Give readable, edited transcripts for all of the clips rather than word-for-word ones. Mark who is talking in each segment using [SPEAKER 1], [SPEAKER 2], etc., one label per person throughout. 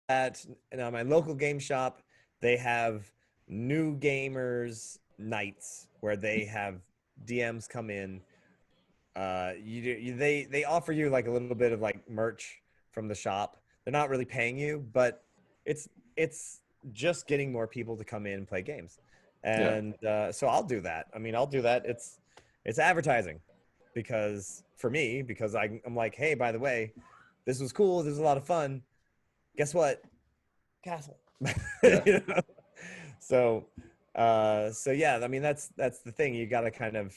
[SPEAKER 1] that. Now, my local game shop, they have new gamers nights where they have DMs come in. They offer you like a little bit of like merch from the shop. They're not really paying you, but it's just getting more people to come in and play games.
[SPEAKER 2] Yeah.
[SPEAKER 1] And so I'll do that. I mean, I'll do that. It's advertising because for me, because I'm like, hey, by the way, this was cool. This was a lot of fun. Guess what? Castle.
[SPEAKER 2] Yeah.
[SPEAKER 1] You know? So so yeah, I mean that's the thing. You got to kind of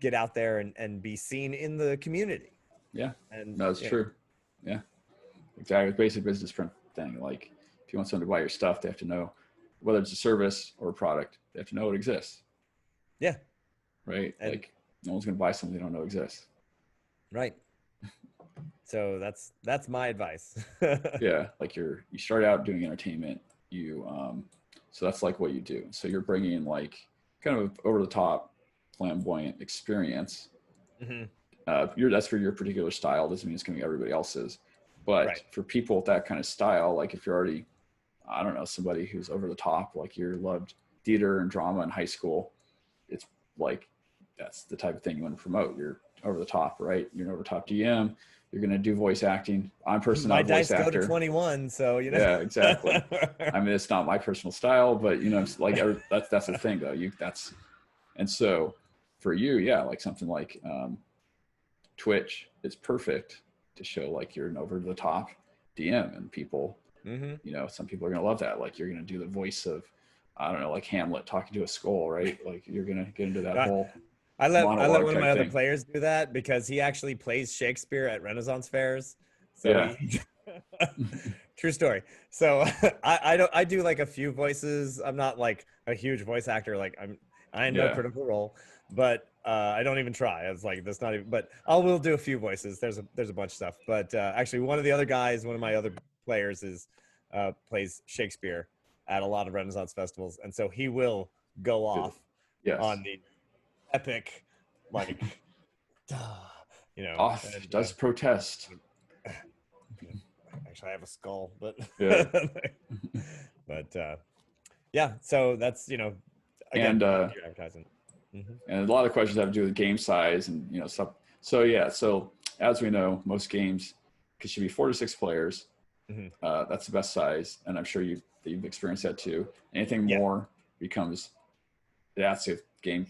[SPEAKER 1] get out there and be seen in the community.
[SPEAKER 2] Yeah.
[SPEAKER 1] And
[SPEAKER 2] No, it's
[SPEAKER 1] you know,
[SPEAKER 2] true. Yeah. Exactly. Basic business thing. Like if you want someone to buy your stuff, they have to know whether it's a service or a product. They have to know it exists,
[SPEAKER 1] yeah,
[SPEAKER 2] right?
[SPEAKER 1] and
[SPEAKER 2] Like no one's going to buy something they don't know exists.
[SPEAKER 1] right. So that's my advice.
[SPEAKER 2] Yeah. Like you start out doing entertainment. So that's like what you do. So you're bringing like kind of over the top, flamboyant experience.
[SPEAKER 1] Hmm.
[SPEAKER 2] That's for your particular style. Doesn't mean it's going to be everybody else's. But
[SPEAKER 1] Right.
[SPEAKER 2] for people with that kind of style, like if you're already, I don't know, somebody who's over the top, like you loved theater and drama in high school, it's like that's the type of thing you want to promote. You're over the top, right? You're an over the top DM. You're going to do voice acting. I'm personally not
[SPEAKER 1] My
[SPEAKER 2] a voice
[SPEAKER 1] dice go to
[SPEAKER 2] actor.
[SPEAKER 1] 21, so you
[SPEAKER 2] Yeah, exactly.
[SPEAKER 1] know.
[SPEAKER 2] I mean, it's not my personal style, but it's like that's the thing though. And so for you, yeah, like something like Twitch is perfect to show like you're an over the top DM and people,
[SPEAKER 1] Hmm.
[SPEAKER 2] some people are going to love that. Like you're going to do the voice of, I don't know, like Hamlet talking to a skull, right? Like you're going to get into that whole
[SPEAKER 1] I let
[SPEAKER 2] monologue
[SPEAKER 1] one of my
[SPEAKER 2] type
[SPEAKER 1] other
[SPEAKER 2] thing.
[SPEAKER 1] players do that because he actually plays Shakespeare at Renaissance fairs. So
[SPEAKER 2] Yeah.
[SPEAKER 1] he true story. So I do like a few voices. I'm not like a huge voice actor. Like I know
[SPEAKER 2] Yeah.
[SPEAKER 1] Critical Role, but I don't even try. It's like that's not even. But I will do a few voices. There's a bunch of stuff. But actually, one of the other guys, one of my other players, is plays Shakespeare at a lot of Renaissance festivals, and so he will go
[SPEAKER 2] Do the,
[SPEAKER 1] off
[SPEAKER 2] yes.
[SPEAKER 1] on the epic, like,
[SPEAKER 2] Off
[SPEAKER 1] and
[SPEAKER 2] does protest.
[SPEAKER 1] actually I have a skull, but
[SPEAKER 2] Yeah.
[SPEAKER 1] but yeah. So that's
[SPEAKER 2] And,
[SPEAKER 1] again pure advertising. Hmm.
[SPEAKER 2] and a lot of questions have to do with game size and, stuff. So yeah. So as we know, most games should be 4 to 6 players.
[SPEAKER 1] Hmm.
[SPEAKER 2] That's the best size, and I'm sure you've experienced that too. Anything
[SPEAKER 1] Yeah,
[SPEAKER 2] more becomes that's if game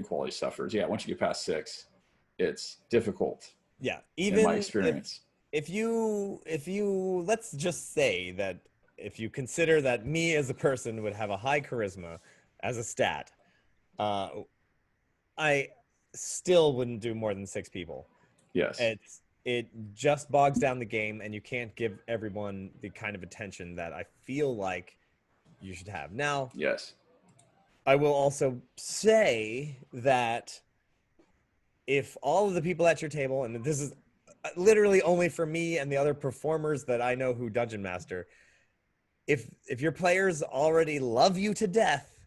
[SPEAKER 2] quality suffers. Yeah, once you get past 6, it's difficult
[SPEAKER 1] yeah.
[SPEAKER 2] in my
[SPEAKER 1] Even
[SPEAKER 2] experience.
[SPEAKER 1] if you let's just say that if you consider that me as a person would have a high charisma as a stat, uh, I still wouldn't do more than 6 people.
[SPEAKER 2] Yes,
[SPEAKER 1] It just bogs down the game, and you can't give everyone the kind of attention that I feel like you should have. Now,
[SPEAKER 2] yes,
[SPEAKER 1] I will also say that if all of the people at your table, and this is literally only for me and the other performers that I know who dungeon master, if your players already love you to death,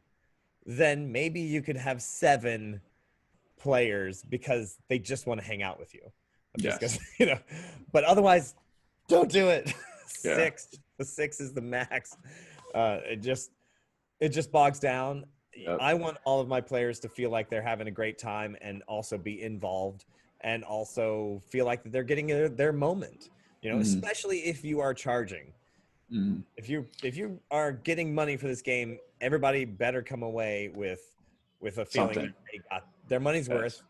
[SPEAKER 1] then maybe you could have 7 players because they just want to hang out with you. Just because
[SPEAKER 2] yes,
[SPEAKER 1] but otherwise, don't do it.
[SPEAKER 2] yeah,
[SPEAKER 1] The 6 is the max. It just bogs down.
[SPEAKER 2] yep,
[SPEAKER 1] I want all of my players to feel like they're having a great time and also be involved and also feel like that they're getting their moment.
[SPEAKER 2] mm,
[SPEAKER 1] Especially if you are charging.
[SPEAKER 2] mm,
[SPEAKER 1] If you are getting money for this game, everybody better come away with a feeling that
[SPEAKER 2] something.
[SPEAKER 1] they got their money's worth
[SPEAKER 2] Yes,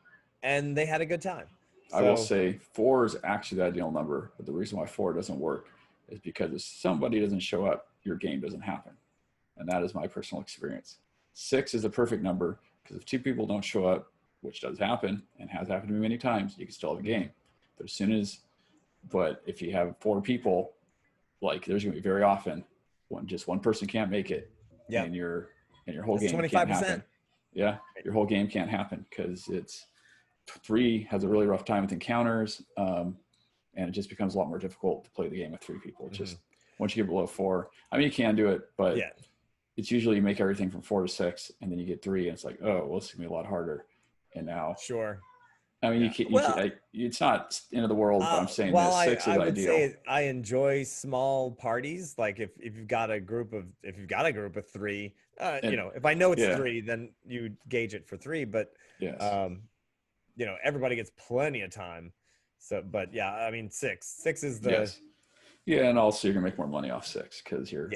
[SPEAKER 1] and they had a good time.
[SPEAKER 2] I will
[SPEAKER 1] So
[SPEAKER 2] say 4 is actually the ideal number, but the reason why 4 doesn't work is because if somebody doesn't show up, your game doesn't happen, and that is my personal experience. 6 is the perfect number because if 2 people don't show up, which does happen and has happened to me many times, you can still have a
[SPEAKER 1] mhm,
[SPEAKER 2] game. But as soon as, but if you have 4 people, like there's going to be very often when just one person can't make it,
[SPEAKER 1] yep,
[SPEAKER 2] and your whole
[SPEAKER 1] that's
[SPEAKER 2] game can't
[SPEAKER 1] 25%.
[SPEAKER 2] happen. Yeah, your whole game can't happen because it's 3 has a really rough time with encounters, and it just becomes a lot more difficult to play the game with 3 people. It's
[SPEAKER 1] Hmm.
[SPEAKER 2] just once you get below 4, I mean you can do it, but
[SPEAKER 1] Yeah,
[SPEAKER 2] it's usually you make everything from 4 to 6, and then you get 3, and it's like, oh, well, it's gonna be a lot harder. And now,
[SPEAKER 1] sure.
[SPEAKER 2] I mean,
[SPEAKER 1] Yeah.
[SPEAKER 2] you
[SPEAKER 1] Well,
[SPEAKER 2] can, it's not end of the world, but I'm saying
[SPEAKER 1] while
[SPEAKER 2] this six
[SPEAKER 1] I
[SPEAKER 2] is
[SPEAKER 1] would
[SPEAKER 2] ideal.
[SPEAKER 1] say I enjoy small parties, like if you've got a group of if you've got a group of three,
[SPEAKER 2] And
[SPEAKER 1] if I know it's
[SPEAKER 2] yeah,
[SPEAKER 1] three, then you gauge it for three. But
[SPEAKER 2] yes,
[SPEAKER 1] um, everybody gets plenty of time. So, but yeah, I mean six is the
[SPEAKER 2] yes, yeah, and also you're gonna make more money off six because you're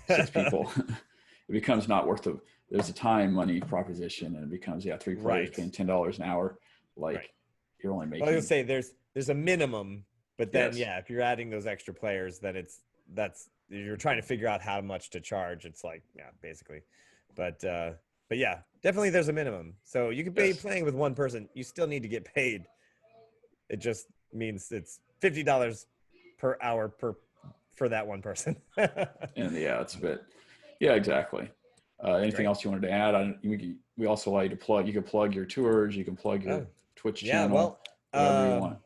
[SPEAKER 2] six
[SPEAKER 1] yeah.
[SPEAKER 2] people. It becomes not worth the. There's a time money proposition, and it becomes three players
[SPEAKER 1] Right,
[SPEAKER 2] paying $10 an hour.
[SPEAKER 1] right.
[SPEAKER 2] Like you're only
[SPEAKER 1] Well, I was gonna
[SPEAKER 2] making
[SPEAKER 1] say there's a minimum, but then
[SPEAKER 2] yes,
[SPEAKER 1] yeah, if you're adding those extra players, then that's you're trying to figure out how much to charge. It's like yeah, basically, but uh, but yeah, definitely there's a minimum. So you could be
[SPEAKER 2] yes,
[SPEAKER 1] playing with one person, you still need to get paid. It just means it's $50 per hour per for that one person.
[SPEAKER 2] and yeah, it's a bit. Yeah, exactly. Anything
[SPEAKER 1] Great.
[SPEAKER 2] else you wanted to add? We also allow you to plug. You can plug your tours. You can plug
[SPEAKER 1] Oh,
[SPEAKER 2] your Twitch
[SPEAKER 1] yeah.
[SPEAKER 2] channel,
[SPEAKER 1] Well,
[SPEAKER 2] whatever you want.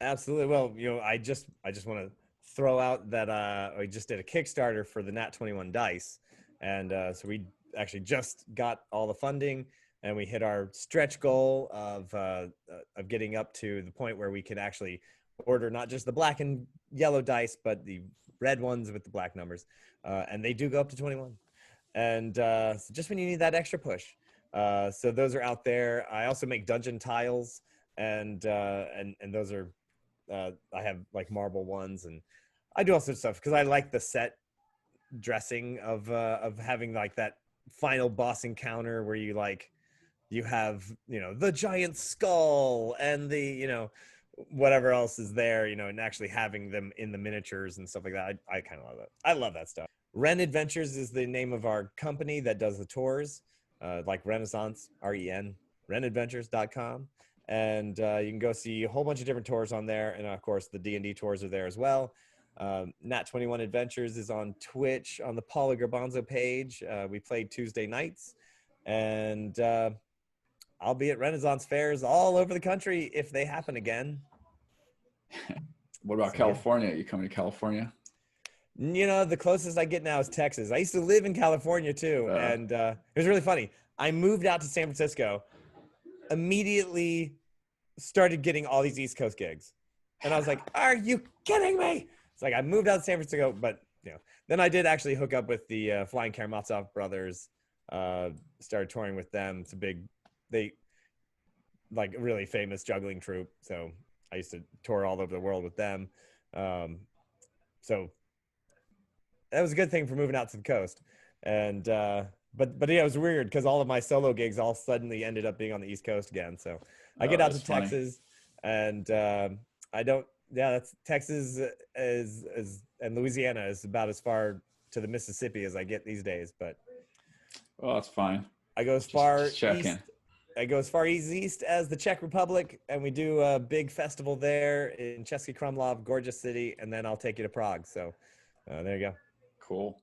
[SPEAKER 1] absolutely. Well, I just want to throw out that I just did a Kickstarter for the Nat 21 dice, and so we actually just got all the funding, and we hit our stretch goal of getting up to the point where we can actually order not just the black and yellow dice, but the red ones with the black numbers, and they do go up to 21. And so just when you need that extra push. So those are out there. I also make dungeon tiles, and those are I have like marble ones, and I do all sorts of stuff because I like the set dressing of having like that final boss encounter where you have the giant skull and the whatever else is there, and actually having them in the miniatures and stuff like that. I kind of love that. I love that stuff. Ren Adventures is the name of our company that does the tours, like Renaissance, REN, renadventures.com. And you can go see a whole bunch of different tours on there. And of course, the D&D tours are there as well. Nat 21 Adventures is on Twitch on the Paulo Garbanzo page. We played Tuesday nights. And I'll be at Renaissance fairs all over the country if they happen again.
[SPEAKER 2] What about
[SPEAKER 1] So yeah.
[SPEAKER 2] California? You coming to California?
[SPEAKER 1] The closest I get now is Texas. I used to live in California too,
[SPEAKER 2] Uh,
[SPEAKER 1] and it was really funny. I moved out to San Francisco, immediately started getting all these East Coast gigs, and I was like, "Are you kidding me?" It's like I moved out to San Francisco, but then I did actually hook up with the Flying Karamazov brothers. Started touring with them. It's they like a really famous juggling troupe, so I used to tour all over the world with them. Um, so that was a good thing for moving out to the coast. And but yeah, it was weird because all of my solo gigs all suddenly ended up being on the East Coast again. So I get
[SPEAKER 2] oh,
[SPEAKER 1] out
[SPEAKER 2] that's
[SPEAKER 1] to
[SPEAKER 2] funny.
[SPEAKER 1] Texas, and I don't. Yeah, that's Texas is and Louisiana is about as far to the Mississippi as I get these days. But
[SPEAKER 2] Well, that's fine.
[SPEAKER 1] I go as
[SPEAKER 2] Just
[SPEAKER 1] far
[SPEAKER 2] checking.
[SPEAKER 1] east. I go as far east as the Czech Republic, and we do a big festival there in Český Krumlov, gorgeous city, and then I'll take you to Prague. So there you go.
[SPEAKER 2] Cool.